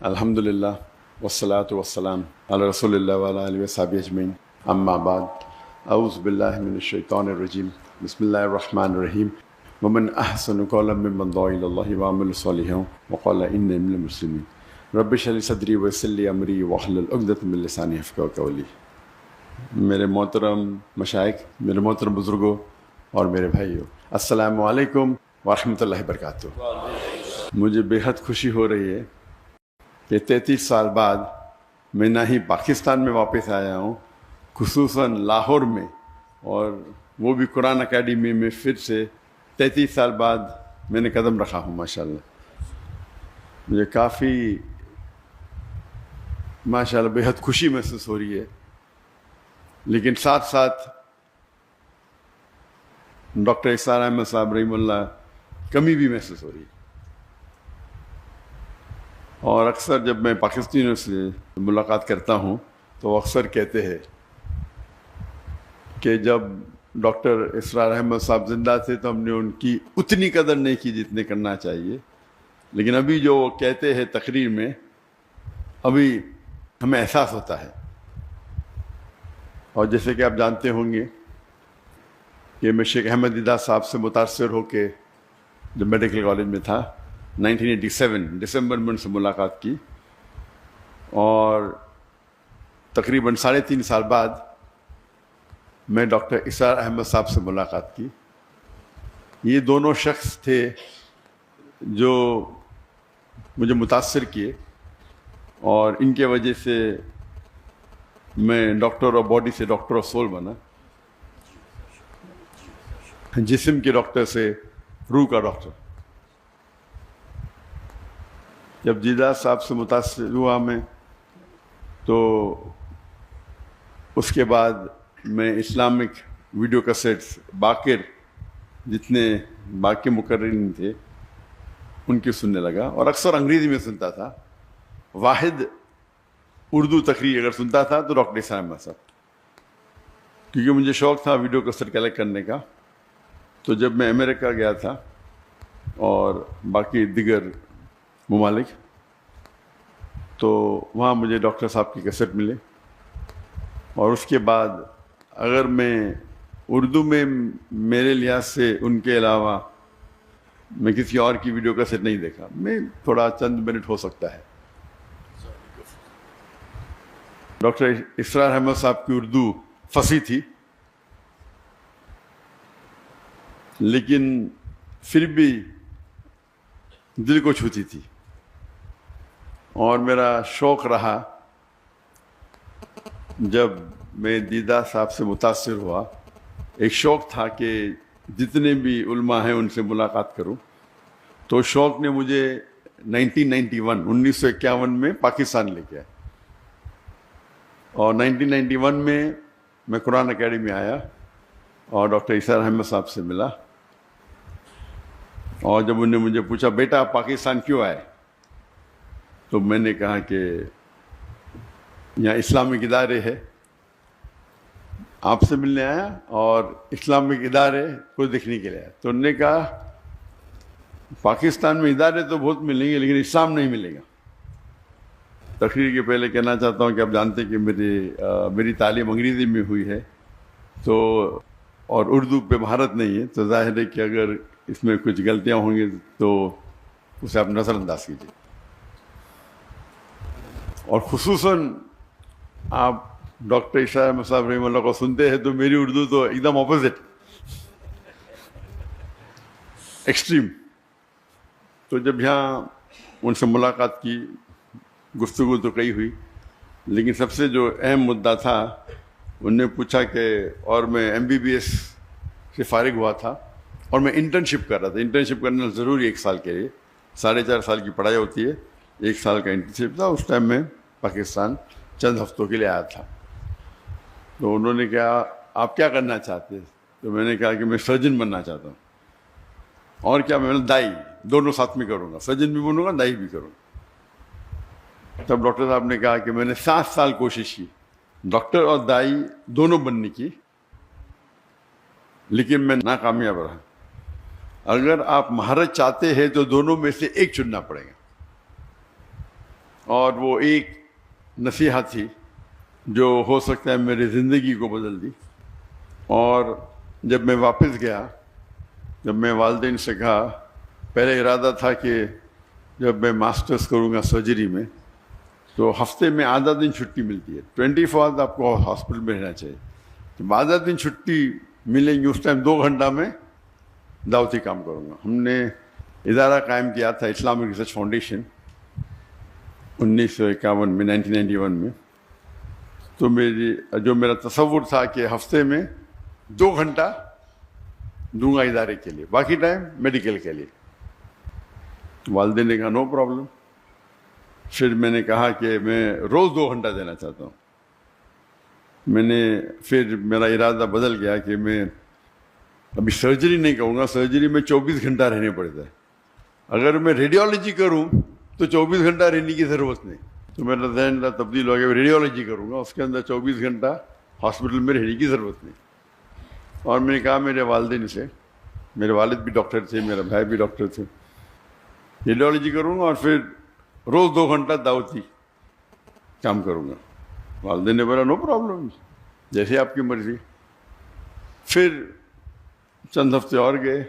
الحمدللہ والصلاة والسلام علی رسول اللہ وعلی آلہ وصحبہ اجمعین، اما بعد، اعوذ باللہ من الشیطان الرجیم، بسم اللہ الرحمن الرحیم۔ ومن احسن قولا ممن دعا الی اللہ وعمل صالحا وقال انی من المسلمین، رب اشرح لی صدری ویسر لی امری واحلل عقدۃ من لسانی یفقہوا قولی۔ میرے محترم مشائخ، میرے محترم بزرگوں اور میرے بھائیوں، السلام علیکم ورحمۃ اللہ وبرکاتہ۔ مجھے بے حد خوشی ہو رہی ہے کہ 33 سال بعد میں نہ ہی پاکستان میں واپس آیا ہوں، خصوصاً لاہور میں، اور وہ بھی قرآن اکیڈمی میں پھر سے 33 سال بعد میں نے قدم رکھا ہوں۔ ماشاءاللہ مجھے کافی ماشاءاللہ بے حد خوشی محسوس ہو رہی ہے، لیکن ساتھ ساتھ ڈاکٹر اسرار احمد صاحب رحمہ اللہ کمی بھی محسوس ہو رہی ہے۔ اور اکثر جب میں پاکستانیوں سے ملاقات کرتا ہوں تو وہ اکثر کہتے ہیں کہ جب ڈاکٹر اسرار احمد صاحب زندہ تھے تو ہم نے ان کی اتنی قدر نہیں کی جتنے کرنا چاہیے، لیکن ابھی جو وہ کہتے ہیں تقریر میں، ابھی ہمیں احساس ہوتا ہے۔ اور جیسے کہ آپ جانتے ہوں گے کہ میں شیخ احمد دیدہ صاحب سے متاثر ہو کے جب میڈیکل کالج میں تھا 1987 دسمبر میں ان سے ملاقات کی، اور تقریباً 3.5 سال بعد میں ڈاکٹر اسرار احمد صاحب سے ملاقات کی۔ یہ دونوں شخص تھے جو مجھے متاثر کیے، اور ان کے وجہ سے میں ڈاکٹر آف باڈی سے ڈاکٹر آف سول بنا، جسم کے ڈاکٹر سے روح کا ڈاکٹر۔ جب دیدہ صاحب سے متاثر ہوا میں، تو اس کے بعد میں اسلامک ویڈیو کیسٹس باقر جتنے باقی مقررین تھے ان کی سننے لگا، اور اکثر انگریزی میں سنتا تھا۔ واحد اردو تقریر اگر سنتا تھا تو ڈاکٹر اسرار احمد صاحب، کیونکہ مجھے شوق تھا ویڈیو کیسٹ کلیکٹ کرنے کا۔ تو جب میں امریکہ گیا تھا اور باقی دیگر ممالک، تو وہاں مجھے ڈاکٹر صاحب کی کیسٹ ملے، اور اس کے بعد اگر میں اردو میں میرے لحاظ سے ان کے علاوہ میں کسی اور کی ویڈیو کیسٹ نہیں دیکھا، میں تھوڑا چند منٹ ہو سکتا ہے۔ ڈاکٹر اسرار احمد صاحب کی اردو فصیح تھی، لیکن پھر بھی دل کو چھوتی تھی، اور میرا شوق رہا جب میں دیدہ صاحب سے متاثر ہوا، ایک شوق تھا کہ جتنے بھی علماء ہیں ان سے ملاقات کروں۔ تو شوق نے مجھے 1951 میں پاکستان لے کے آیا، اور 1991 میں قرآن اکیڈمی آیا اور ڈاکٹر اسرار احمد صاحب سے ملا۔ اور جب انہوں نے مجھے پوچھا بیٹا آپ پاکستان کیوں آئے، تو میں نے کہا کہ یہاں اسلامک ادارے ہے، آپ سے ملنے آیا اور اسلامک ادارے کو دیکھنے کے لیے آیا۔ تو انہوں نے کہا پاکستان میں ادارے تو بہت ملیں گے لیکن اسلام نہیں ملے گا۔ تقریر کے پہلے کہنا چاہتا ہوں کہ آپ جانتے ہیں کہ میری تعلیم انگریزی میں ہوئی ہے، تو اور اردو پہ مہارت نہیں ہے، تو ظاہر ہے کہ اگر اس میں کچھ غلطیاں ہوں گی تو اسے آپ نظر انداز کیجیے۔ اور خصوصاً آپ ڈاکٹر اسرار احمد صاحب رحمہ اللہ کو سنتے ہیں تو میری اردو تو ایک دم اپوزٹ، ایکسٹریم۔ تو جب یہاں ان سے ملاقات کی، گفتگو تو کئی ہوئی، لیکن سب سے جو اہم مدعا تھا، انہوں نے پوچھا کہ، اور میں MBBS سے فارغ ہوا تھا اور میں انٹرنشپ کر رہا تھا۔ انٹرنشپ کرنا ضروری 1 سال کے لیے، 4.5 سال کی پڑھائی ہوتی ہے، 1 سال کا انٹرنشپ تھا۔ اس ٹائم میں پاکستان چند ہفتوں کے لیے آیا تھا۔ تو انہوں نے کہا آپ کیا کرنا چاہتے ہیں، تو میں نے کہا کہ میں سرجن بننا چاہتا ہوں، اور کیا، میں دائی، دونوں ساتھ میں کروں گا، سرجن بھی بنوں گا دائی بھی کروں گا۔ تب ڈاکٹر صاحب نے کہا کہ میں نے 7 سال کوشش کی ڈاکٹر اور دائی دونوں بننے کی، لیکن میں ناکامیاب رہا۔ اگر آپ مہارت چاہتے ہیں تو دونوں میں سے ایک چننا پڑے گا۔ اور وہ ایک نصیحت تھی جو ہو سکتا ہے میری زندگی کو بدل دی. اور جب میں واپس گیا، جب میں والدین سے کہا، پہلے ارادہ تھا کہ جب میں ماسٹرز کروں گا سرجری میں تو ہفتے میں آدھا دن چھٹی ملتی ہے، 24 آپ کو ہاسپٹل میں رہنا چاہیے. جب آدھا دن چھٹی ملیں گی اس ٹائم 2 گھنٹہ میں دعوتی کام کروں گا. ہم نے ادارہ قائم کیا تھا اسلامک ریسرچ فاؤنڈیشن 1951 میں، 1991 میں. تو میرا تصور تھا کہ ہفتے میں 2 گھنٹہ دوں گا ادارے کے لیے، باقی ٹائم میڈیکل کے لیے. والدین نے کہا نو پرابلم. پھر میں نے کہا کہ میں روز 2 گھنٹہ دینا چاہتا ہوں. پھر میرا ارادہ بدل گیا کہ میں ابھی سرجری نہیں کروں گا. سرجری میں 24 گھنٹہ رہنے پڑتا ہے. اگر میں ریڈیولوجی کروں تو 24 گھنٹہ رہنے کی ضرورت نہیں. تو میرا ذہن تبدیل ہو گیا، ریڈیولوجی کروں گا، اس کے اندر 24 گھنٹہ ہاسپٹل میں رہنے کی ضرورت نہیں. اور میں نے کہا میرے والدین سے، میرے والد بھی ڈاکٹر تھے، میرا بھائی بھی ڈاکٹر تھے، ریڈیولوجی کروں گا اور پھر روز 2 گھنٹہ دعوتی کام کروں گا. والدین نے بولا نو پرابلم، جیسے آپ کی مرضی. پھر چند ہفتے اور گئے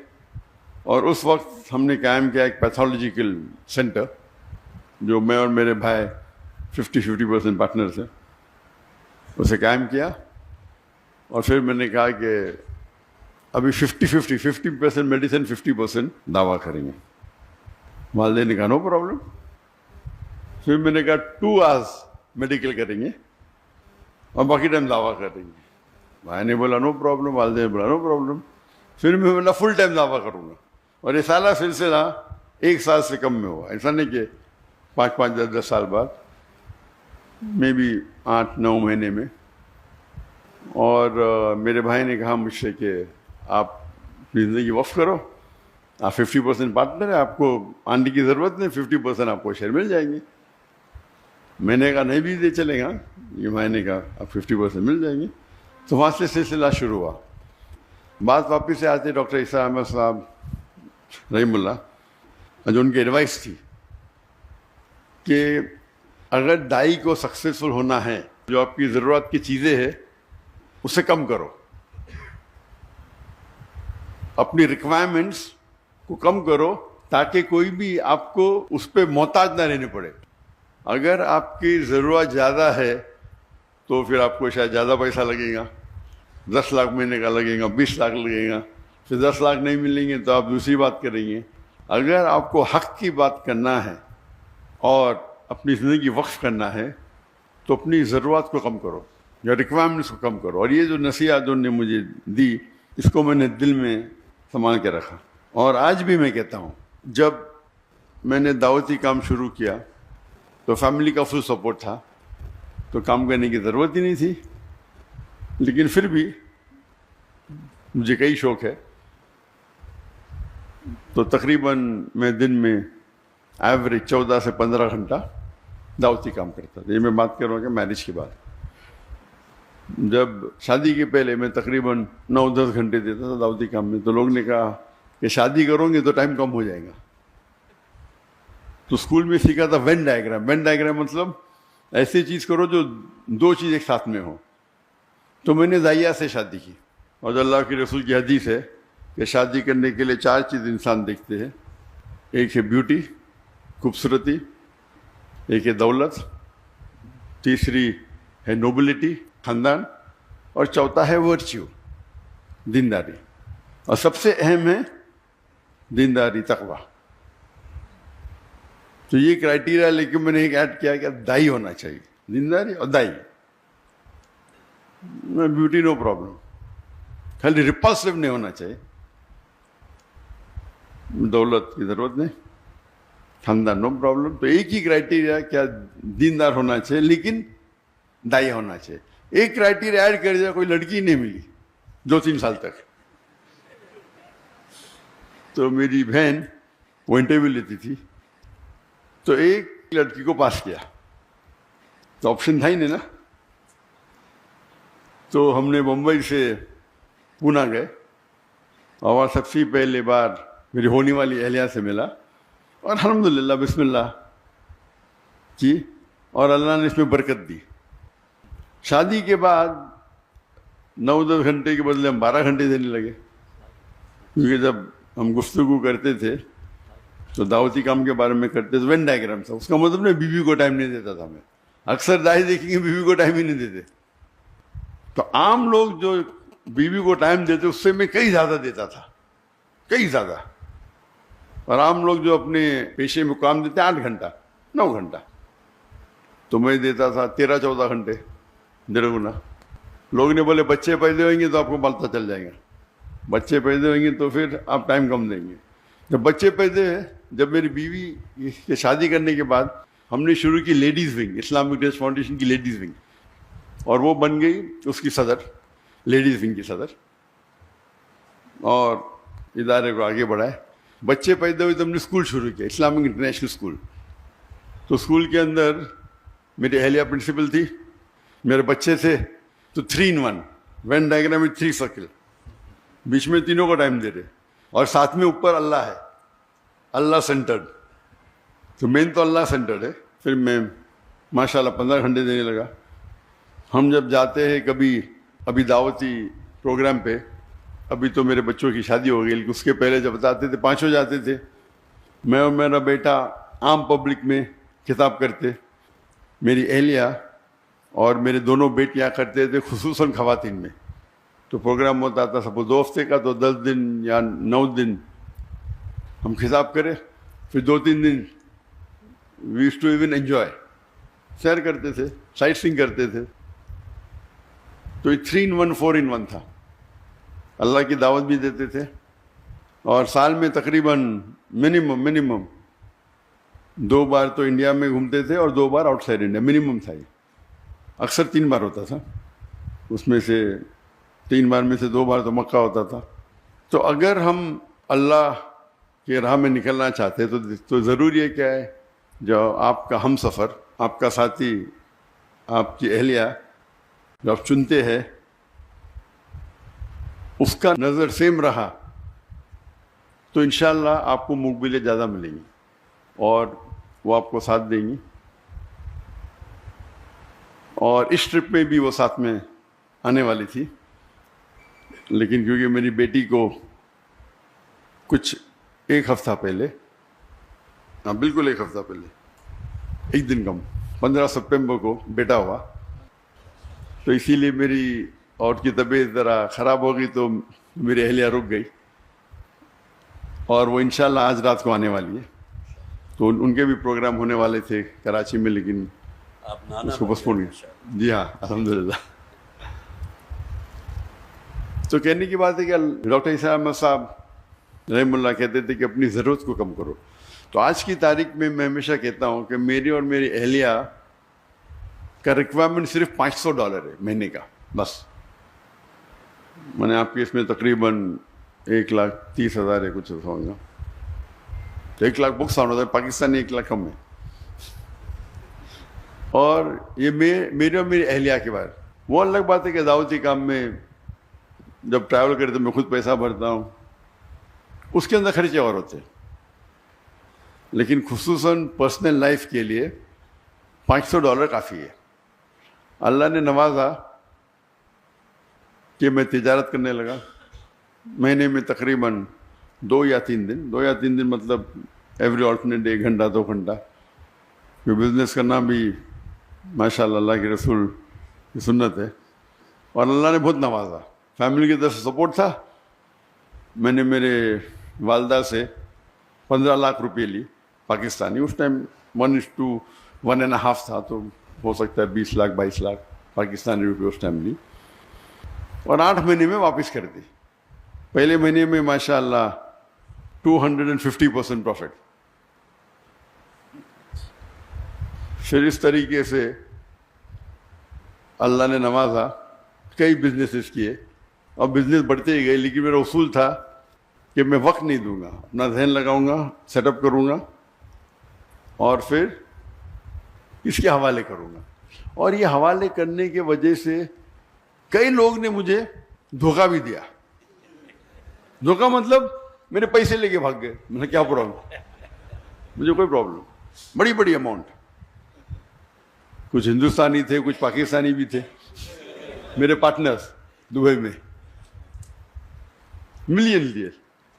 اور اس وقت ہم نے قائم کیا ایک پیتھولوجیکل سینٹر جو میں اور میرے بھائی 50% پارٹنر تھے، اسے قائم کیا. اور پھر میں نے کہا کہ ابھی 50% میڈیسن 50% دعویٰ کریں گے. والدین نے کہا نو پرابلم. پھر میں نے کہا 2 hours میڈیکل کریں گے اور باقی ٹائم دعویٰ کریں گے. بھائی نے بولا نو پرابلم، والدین نے بولا نو پرابلم. پھر میں بولا فل ٹائم دعویٰ کروں گا. اور یہ سالہ سلسلہ 1 سال سے کم میں ہوا. ایسا نہیں کہ 5 10 سال بعد، میں بھی 8 9 مہینے میں. اور میرے بھائی نے کہا مجھ سے کہ آپ اپنی زندگی وقف کرو، آپ 50% پارٹنر ہیں، آپ کو آنے کی ضرورت نہیں، 50% آپ کو شیئر مل جائیں گے. میں نے کہا نہیں بھی دے چلے گا. یہ بھائی نے کہا آپ 50% مل جائیں گے. تو وہاں سے سلسلہ شروع ہوا. بات واپس سے آتے ڈاکٹر عیسیٰ احمد صاحب رحم اللہ، جو ان کی ایڈوائس تھی کہ اگر دائی کو سکسیزفل ہونا ہے، جو آپ کی ضرورت کی چیزیں ہیں اسے کم کرو، اپنی ریکوائرمنٹس کو کم کرو تاکہ کوئی بھی آپ کو اس پہ محتاج نہ رہنے پڑے. اگر آپ کی ضرورت زیادہ ہے تو پھر آپ کو شاید زیادہ پیسہ لگے گا، 10 لاکھ مہینے کا لگے گا، 20 لاکھ لگے گا. پھر 10 لاکھ نہیں ملیں گے تو آپ دوسری بات کریں گے. اگر آپ کو حق کی بات کرنا ہے اور اپنی زندگی وقف کرنا ہے تو اپنی ضرورت کو کم کرو یا ریکوائرمنٹس کو کم کرو. اور یہ جو نصیحت انہوں نے مجھے دی، اس کو میں نے دل میں سنبھال کے رکھا. اور آج بھی میں کہتا ہوں، جب میں نے دعوتی کام شروع کیا تو فیملی کا فل سپورٹ تھا، تو کام کرنے کی ضرورت ہی نہیں تھی. لیکن پھر بھی مجھے کئی شوق ہے، تو تقریباً میں دن میں ایوریج 14 سے 15 گھنٹہ دعوتی کام کرتا تھا. یہ میں بات کر رہا ہوں کہ میرج کے بعد. جب شادی کے پہلے میں تقریباً 9 10 گھنٹے دیتا تھا دعوتی کام میں. تو لوگ نے کہا کہ شادی کرو گے تو ٹائم کم ہو جائے گا. تو اسکول میں سیکھا تھا وین ڈائیگرام. وین ڈائیگرام مطلب ایسی چیز کرو جو 2 چیز ایک ساتھ میں ہو. تو میں نے ضائعہ سے شادی کی. اور اللہ کے رسول کی حدیث ہے کہ شادی کرنے کے لیے 4 چیز انسان دیکھتے ہیں. ایک ہے بیوٹی، خوبصورتی، ایک ہے دولت، تیسری ہے نوبلٹی، خاندان، اور چوتھا ہے ورچیو، دینداری. اور سب سے اہم ہے دینداری، تقوی. تو یہ کرائٹیریا لے کے میں نے ایک ایڈ کیا کہ دائی ہونا چاہیے، دینداری اور دائی. بیوٹی نو پرابلم، خالی ریپلسو نہیں ہونا چاہیے، دولت کی ضرورت نہیں، خاندان نو پرابلم. تو ایک ہی کرائٹیریا کیا دیندار ہونا چاہیے لیکن دائی ہونا چاہیے. ایک کرائٹیریا ایڈ کر دیا، کوئی لڑکی نہیں ملی 2 3 سال تک. تو میری بہن وہ انٹرویو لیتی تھی، تو ایک لڑکی کو پاس کیا، تو آپشن تھا ہی نہیں نا. تو ہم نے بمبئی سے پونا گئے اور سب سے پہلے بار میری ہونے والی اہلیہ سے ملا. اور الحمدللہ بسم اللہ کی اور اللہ نے اس میں برکت دی. شادی کے بعد 9-10 گھنٹے کے بدلے ہم 12 گھنٹے دینے لگے، کیونکہ جب ہم گفتگو کرتے تھے تو دعوتی کام کے بارے میں کرتے تھے. وین ڈائیگرام تھا، اس کا مطلب نہیں بیوی کو ٹائم نہیں دیتا تھا. میں اکثر دائی دیکھیں گے بیوی کو ٹائم ہی نہیں دیتے. تو عام لوگ جو بیوی کو ٹائم دیتے اس سے میں کئی زیادہ دیتا تھا، کئی زیادہ. اور عام لوگ جو اپنے پیشے میں کام دیتے 8 گھنٹہ 9 گھنٹہ، تو میں دیتا تھا 13-14 گھنٹے، 1.5 گنا. لوگ نے بولے بچے پیدا ہوئیں گے تو آپ کو پتہ چل جائے گا، بچے پیدا ہوئیں گے تو پھر آپ ٹائم کم دیں گے. جب بچے پیدا ہوئے، جب میری بیوی کے شادی کرنے کے بعد ہم نے شروع کی ladies wing, Islamic dress foundation کی لیڈیز ونگ، اور وہ بن گئی اس کی صدر، لیڈیز ونگ کی صدر، اور ادارے کو آگے بڑھائے. بچے پیدا ہوئے تو ہم نے اسکول شروع کیا، اسلامک انٹرنیشنل اسکول. تو اسکول کے اندر میری اہلیہ پرنسپل تھی، میرے بچے تھے، تو 3 in 1 وین ڈائیگرام میں 3 سرکل، بیچ میں تینوں کو ٹائم دے رہے، اور ساتھ میں اوپر اللہ ہے، اللہ سینٹرڈ. تو مین تو اللہ سینٹرڈ ہے. پھر میں ماشاءاللہ 15 گھنٹے دینے لگا. ہم جب جاتے ہیں کبھی ابھی دعوتی پروگرام پہ، ابھی تو میرے بچوں کی شادی ہو گئی، لیکن اس کے پہلے جب جاتے تھے 5 جاتے تھے، میں اور میرا بیٹا عام پبلک میں خطاب کرتے، میری اہلیہ اور میرے دونوں بیٹیاں کرتے تھے، خصوصاً خواتین میں. تو پروگرام ہوتا تھا سپوز 2 ہفتے کا، تو 10 دن یا 9 دن ہم خطاب کرے، پھر 2-3 دن we used to even enjoy, سیر کرتے تھے، سائٹ سینگ کرتے تھے. تو یہ 3 in 1 4 in 1 تھا. اللہ کی دعوت بھی دیتے تھے، اور سال میں تقریباً منیمم 2 بار تو انڈیا میں گھومتے تھے اور 2 بار آؤٹ سائڈ انڈیا، منیمم تھا. یہ اکثر 3 بار ہوتا تھا، اس میں سے 3 بار میں سے 2 بار تو مکہ ہوتا تھا. تو اگر ہم اللہ کے راہ میں نکلنا چاہتے تو ضروری ہے کیا ہے، جو آپ کا ہم سفر، آپ کا ساتھی، آپ کی اہلیہ جو آپ چنتے ہیں، اس کا نظر سیم رہا تو انشاءاللہ آپ کو مقبلیں زیادہ ملیں گی اور وہ آپ کو ساتھ دیں گی. اور اس ٹرپ میں بھی وہ ساتھ میں آنے والی تھی، لیکن کیونکہ میری بیٹی کو کچھ 1 ہفتہ پہلے، بالکل 1 ہفتہ پہلے، 1 دن کم، 15 سپٹمبر کو بیٹا ہوا، تو اسی لیے میری اور کی طبیعت ذرا خراب ہو گئی، تو میری اہلیہ رک گئی، اور وہ انشاءاللہ آج رات کو آنے والی ہے. تو ان کے بھی پروگرام ہونے والے تھے کراچی میں، لیکن اس کو پوسٹ پون کیا. جی ہاں، الحمدللہ. تو کہنے کی بات ہے کہ ڈاکٹر عیسیٰ احمد صاحب رحم اللہ کہتے تھے کہ اپنی ضرورت کو کم کرو. تو آج کی تاریخ میں میں ہمیشہ کہتا ہوں کہ میری اور میری اہلیہ کا ریکوائرمنٹ صرف $500 ہے مہینے کا، بس. میں نے آپ کے اس میں تقریباً 1,30,000 ہے، کچھ ہوگا، تو 1 لاکھ بکس ہوتا ہے، پاکستانی 1 لاکھ کم ہے. اور یہ میری اور میری اہلیہ کے بعد وہ الگ بات ہے کہ دعوتی کام میں جب ٹریول کرتے میں خود پیسہ بھرتا ہوں، اس کے اندر خرچے اور ہوتے ہیں، لیکن خصوصاً پرسنل لائف کے لیے $500 کافی ہے. اللہ نے نوازا کہ میں تجارت کرنے لگا. مہینے میں تقریباً 2 یا 3 دن مطلب ایوری آلٹرنیٹ ڈے 1 گھنٹہ 2 گھنٹہ. بزنس کرنا بھی ماشاءاللہ اللہ کے رسول کی سنت ہے، اور اللہ نے بہت نوازا. فیملی کی طرف سے سپورٹ تھا. میں نے میرے والدہ سے 15 لاکھ روپے لی پاکستانی، اس ٹائم 1:1.5 تھا، تو ہو سکتا ہے 20 لاکھ 22 لاکھ پاکستانی روپے اس ٹائم لی، اور 8 مہینے میں واپس کر دی. پہلے مہینے میں ماشاءاللہ 250% پروفٹ. پھر اس طریقے سے اللہ نے نوازا، کئی بزنسز کیے، اور بزنس بڑھتے ہی گئے. لیکن میرا اصول تھا کہ میں وقت نہیں دوں گا، اپنا ذہن لگاؤں گا، سیٹ اپ کروں گا، اور پھر اس کے حوالے کروں گا. اور یہ حوالے کرنے کی وجہ سے کئی لوگ نے مجھے دھوکہ بھی دیا. دھوکہ مطلب میرے پیسے لے کے بھاگ گئے. میں نے کیا پرابلم، مجھے کوئی پرابلم، بڑی اماؤنٹ. کچھ ہندوستانی تھے, کچھ پاکستانی بھی تھے میرے پارٹنرز دبئی میں, ملین لیے.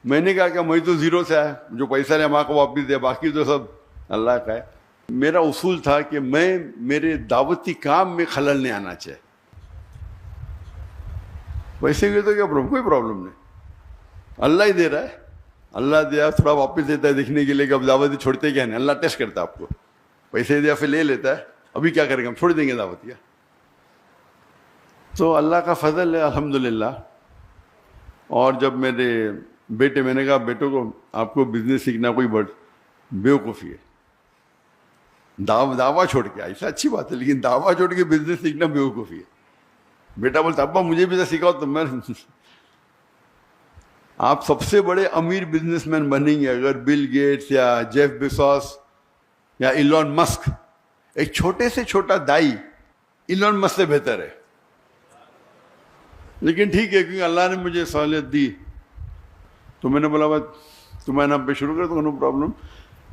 میں نے کہا کہ میں تو زیرو سے آیا, جو پیسہ نے ماں کو واپس دیا, باقی تو سب اللہ کا ہے. میرا اصول تھا کہ میں میرے دعوتی کام میں خلل نہیں آنا چاہیے. پیسے کے تو کیا پرابلم, کوئی پرابلم نہیں, اللہ ہی دے رہا ہے, اللہ دیا تھوڑا واپس دیتا ہے دیکھنے کے لیے کہ اب دعوتی چھوڑتے کیا نہیں. اللہ ٹیسٹ کرتا ہے آپ کو, پیسے دیا پھر لے لیتا ہے, ابھی کیا کریں گے, ہم چھوڑ دیں گے دعوتیاں. تو اللہ کا فضل ہے الحمدللہ. اور جب میرے بیٹے, میں نے کہا بیٹوں کو آپ کو بزنس سیکھنا کوئی بیوقوفی ہے, دعویٰ چھوڑ کے, ایسا اچھی بات ہے لیکن دعویٰ چھوڑ کے بزنس سیکھنا بیوقوفی ہے. بیٹا بولتا ابا مجھے بھی تو سکھاؤ. تو میں آپ سب سے بڑے امیر بزنس مین بنیں گے اگر بل گیٹس یا جیف بیزوس یا ایلون مسک, ایک چھوٹے سے چھوٹا دائی ایلون مسک سے بہتر ہے. لیکن ٹھیک ہے, کیونکہ اللہ نے مجھے سہولت دی تو میں نے بولا بات تمہارے نام پہ شروع کر دو, نو پرابلم.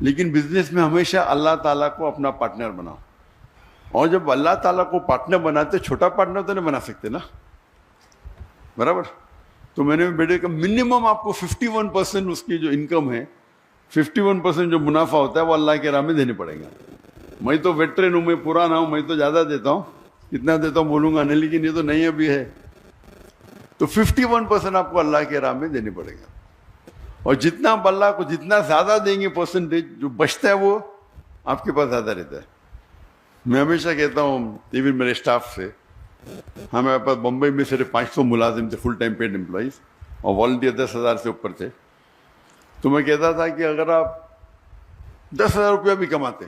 لیکن بزنس میں ہمیشہ اللہ تعالیٰ کو اپنا پارٹنر بناؤ. اور جب اللہ تعالیٰ کو پارٹنر بناتے, چھوٹا پارٹنر تو نہیں بنا سکتے نا, برابر. تو میں نے بیٹے کا منیمم آپ کو 51% اس کی جو انکم ہے, 51% جو منافع ہوتا ہے وہ اللہ کے راہ میں دینے پڑیں گا. میں تو ویٹرن ہوں, میں پرانا ہوں, میں تو زیادہ دیتا ہوں, کتنا دیتا ہوں بولوں گا نہیں, لیکن یہ تو نہیں ابھی ہے. تو 51% آپ کو اللہ کے راہ میں دینے پڑے گا. اور جتنا آپ اللہ کو جتنا زیادہ دیں گے پرسنٹیج, جو بچتا ہے وہ آپ کے پاس زیادہ رہتا ہے. میں ہمیشہ کہتا ہوں ایون میرے اسٹاف سے, ہمارے پاس بمبئی میں صرف 500 ملازم تھے, فل ٹائم پیڈ امپلائیز, اور والنٹیئر 10,000 سے اوپر تھے. تو میں کہتا تھا کہ اگر آپ 10,000 روپیہ بھی کماتے,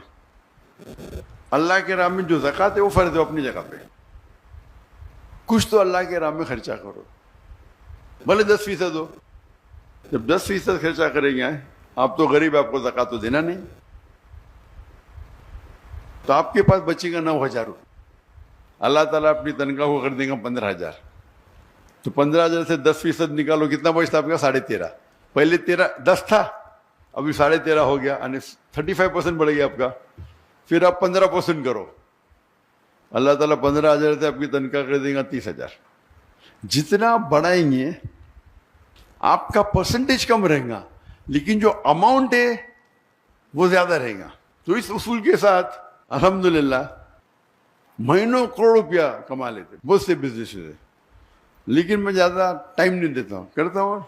اللہ کے راہ میں جو زکوٰۃ ہے وہ فرض ہے اپنی جگہ پہ, کچھ تو اللہ کے راہ میں خرچہ کرو, بھلے 10% ہو. جب 10% خرچہ کریں گے آپ تو غریب, آپ کو زکوٰۃ تو دینا نہیں, تو آپ کے پاس بچے گا 9,000 روپے. اللہ تعالیٰ اپنی تنخواہ کو کر دیں گا 15,000. تو 15,000 سے 10% نکالو, کتنا بچتا آپ کا, 13.5. پہلے 10 تھا, ابھی 13.5 ہو گیا, یعنی 35% بڑھ گیا آپ کا. پھر آپ 15% کرو, اللہ تعالیٰ 15,000 سے آپ کی تنخواہ کر دیں گا 30,000. جتنا آپ بڑھائیں گے آپ کا پرسنٹیج کم رہے گا, لیکن جو اماؤنٹ ہے وہ زیادہ رہے گا. تو اس اصول کے ساتھ الحمدللہ مہینوں کروڑ روپیہ کما لیتے بہت سے بزنس ہے. لیکن میں زیادہ ٹائم نہیں دیتا ہوں, کرتا ہوں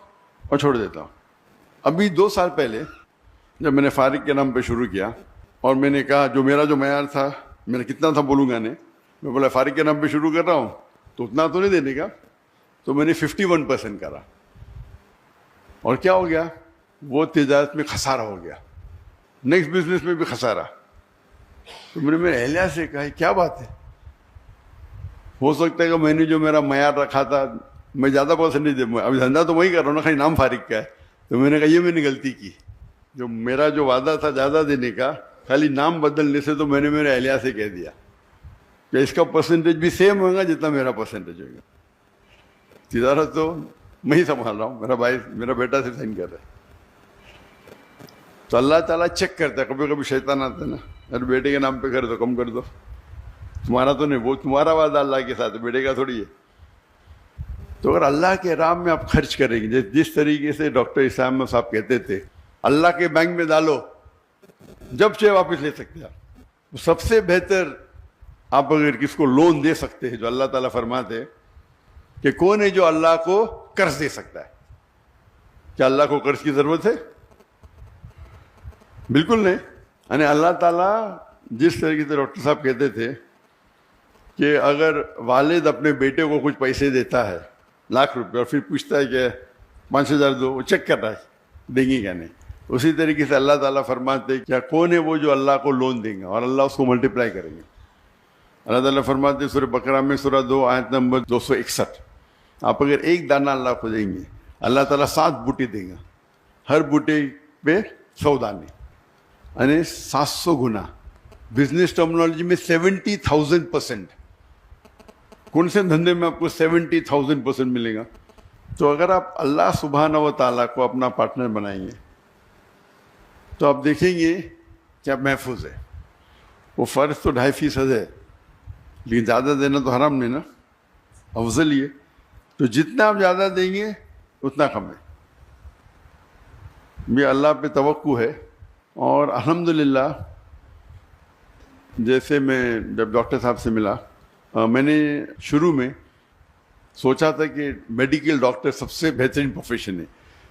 اور چھوڑ دیتا ہوں. ابھی 2 سال پہلے جب میں نے فارغ کے نام پہ شروع کیا, اور میں نے کہا جو میرا جو معیار تھا, میں نے کتنا تھا بولوں گا نہیں, میں بولا فارغ کے نام پہ شروع کر رہا ہوں تو اتنا تو نہیں دینے کا. تو میں نے 51% کرا, اور کیا ہو گیا, وہ تجارت میں خسارہ ہو گیا, نیکسٹ بزنس میں بھی خسارہ. تو میں نے میرے اہلیہ سے کہا کیا بات ہے, ہو سکتا ہے کہ میں نے جو میرا معیار رکھا تھا میں زیادہ پرسنٹیج دے, ابھی دھندا تو وہی کر رہا ہوں نا, خالی نام فارغ کا ہے. تو میں نے کہا یہ میں نے غلطی کی, جو میرا جو وعدہ تھا زیادہ دینے کا, خالی نام بدلنے سے, تو میں نے میرے اہلیہ سے کہہ دیا کہ اس کا پرسنٹیج بھی سیم ہوگا جتنا میرا پرسنٹیج ہوگا. تجارت تو میں ہی سنبھال رہا ہوں, میرا بھائی میرا بیٹا سے سائن کر رہا ہے. تو اللہ تعالیٰ چیک کرتا ہے, کبھی کبھی شیطان آتا ہے نا, ارے بیٹے کے نام پہ کر دو, کم کر دو, تمہارا تو نہیں, وہ تمہارا وعدہ اللہ کے ساتھ, بیٹے کا تھوڑی ہے. تو اگر اللہ کے راہ میں آپ خرچ کریں گے, جس طریقے سے ڈاکٹر اسلام صاحب کہتے تھے اللہ کے بینک میں ڈالو, جب چاہے واپس لے سکتے ہیں آپ. سب سے بہتر آپ اگر کس کو لون دے سکتے ہیں, جو اللہ تعالیٰ فرماتے کہ کون ہے جو اللہ کو قرض دے سکتا ہے. کیا اللہ کو قرض کی ضرورت ہے؟ بالکل نہیں. یعنی اللہ تعالیٰ جس طریقے سے ڈاکٹر صاحب کہتے تھے کہ اگر والد اپنے بیٹے کو کچھ پیسے دیتا ہے, ₹1,00,000, اور پھر پوچھتا ہے کہ 5,000 دو, وہ چیک کر رہا ہے دیں گے کیا نہیں, اسی طریقے سے اللہ تعالیٰ فرماتے کیا کون ہے وہ جو اللہ کو لون دیں گا اور اللہ اس کو ملٹیپلائی کریں گے. اللہ تعالیٰ فرماتے سورہ بقرہ میں سورہ 2 آیت نمبر 261, آپ اگر ایک دانہ اللہ کو دیں گے, اللہ تعالیٰ 7 بوٹے دیں گا, ہر بوٹے پہ 100 دانے, یعنی 700 گنا. بزنس ٹرمنالوجی میں 70,000%. کون سے دھندے میں آپ کو 70,000% ملے گا؟ تو اگر آپ اللہ سبحانہ و تعالیٰ کو اپنا پارٹنر بنائیں گے تو آپ دیکھیں گے کہ آپ محفوظ ہے. وہ فرض تو 2.5% ہے, لیکن زیادہ دینا تو حرام نہیں نا، افضل یہ، تو جتنا آپ زیادہ دیں گے اتنا کم ہے. یہ اللہ پہ توقع ہے. اور الحمدللہ جیسے میں جب ڈاکٹر صاحب سے ملا، میں نے شروع میں سوچا تھا کہ میڈیکل ڈاکٹر سب سے بہترین پروفیشن ہے.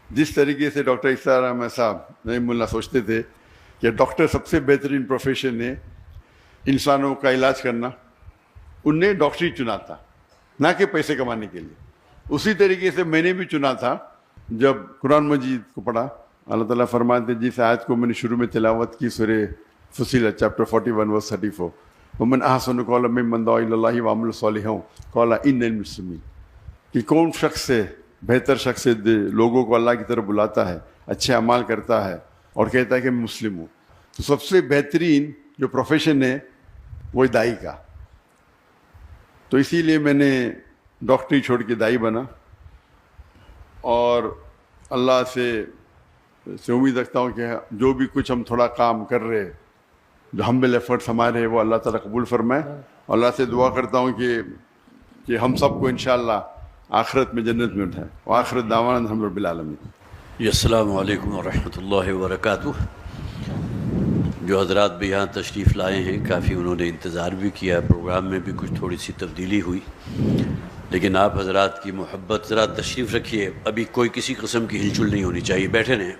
جس طریقے سے ڈاکٹر اسرار احمد صاحب رحمہ اللہ سوچتے تھے کہ ڈاکٹر سب سے بہترین پروفیشن ہے انسانوں کا علاج کرنا، ان نے ڈاکٹری چنا تھا نہ کہ پیسے کمانے کے لیے. اسی طریقے سے میں نے بھی چنا تھا. جب قرآن مجید کو پڑھا، اللہ تعالیٰ فرماتے ہیں جس آیت کو میں نے شروع میں تلاوت کی، سورہ فصیلت چیپٹر 41 ورس 34، ومن احسن قولا ممن دعا الی اللہ وعمل صالحا قال انی من المسلمین، کہ کون شخص ہے بہتر شخص ہے لوگوں کو اللہ کی طرف بلاتا ہے، اچھے اعمال کرتا ہے اور کہتا ہے کہ میں مسلم ہوں. تو سب سے بہترین جو پروفیشن ہے وہ دائی کا. تو اسی لیے میں نے ڈاکٹری چھوڑ کے دائی بنا، اور اللہ سے امید رکھتا ہوں کہ جو بھی کچھ ہم تھوڑا کام کر رہے، جو ہمبل ایفرٹس ہمارے ہیں، وہ اللہ تعالیٰ قبول فرمائے. اللہ سے دعا کرتا ہوں کہ ہم سب کو انشاءاللہ آخرت میں جنت میں اٹھائے. وآخرت دعوانا الحمد للہ رب العالمین. السلام علیکم ورحمۃ اللہ وبرکاتہ. جو حضرات بھی یہاں تشریف لائے ہیں، کافی انہوں نے انتظار بھی کیا، پروگرام میں بھی کچھ تھوڑی سی تبدیلی ہوئی، لیکن آپ حضرات کی محبت. ذرا تشریف رکھیے، ابھی کوئی کسی قسم کی ہلچل نہیں ہونی چاہیے، بیٹھے رہیں.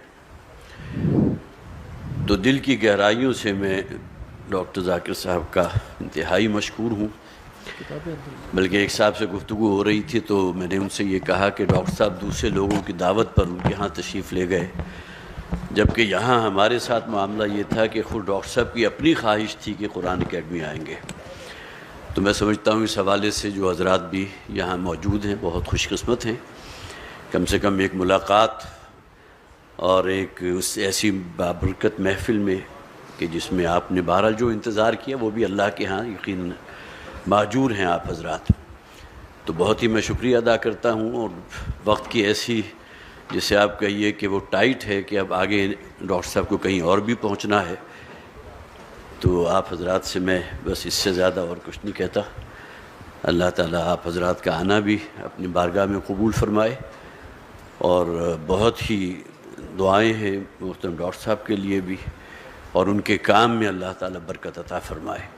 تو دل کی گہرائیوں سے میں ڈاکٹر ذاکر صاحب کا انتہائی مشکور ہوں. بلکہ ایک صاحب سے گفتگو ہو رہی تھی تو میں نے ان سے یہ کہا کہ ڈاکٹر صاحب دوسرے لوگوں کی دعوت پر ان کے ہاں تشریف لے گئے، جبکہ یہاں ہمارے ساتھ معاملہ یہ تھا کہ خود ڈاکٹر صاحب کی اپنی خواہش تھی کہ قرآن اکیڈمی آئیں گے. تو میں سمجھتا ہوں اس حوالے سے جو حضرات بھی یہاں موجود ہیں بہت خوش قسمت ہیں. کم سے کم ایک ملاقات اور ایک اس ایسی بابرکت محفل میں کہ جس میں آپ نے بہرحال جو انتظار کیا وہ بھی اللہ کے ہاں یقیناً ماجور ہیں آپ حضرات. تو بہت ہی میں شکریہ ادا کرتا ہوں. اور وقت کی ایسی جسے آپ کہیے کہ وہ ٹائٹ ہے کہ اب آگے ڈاکٹر صاحب کو کہیں اور بھی پہنچنا ہے، تو آپ حضرات سے میں بس اس سے زیادہ اور کچھ نہیں کہتا. اللہ تعالیٰ آپ حضرات کا آنا بھی اپنی بارگاہ میں قبول فرمائے، اور بہت ہی دعائیں ہیں محترم ڈاکٹر صاحب کے لیے بھی، اور ان کے کام میں اللہ تعالیٰ برکت عطا فرمائے.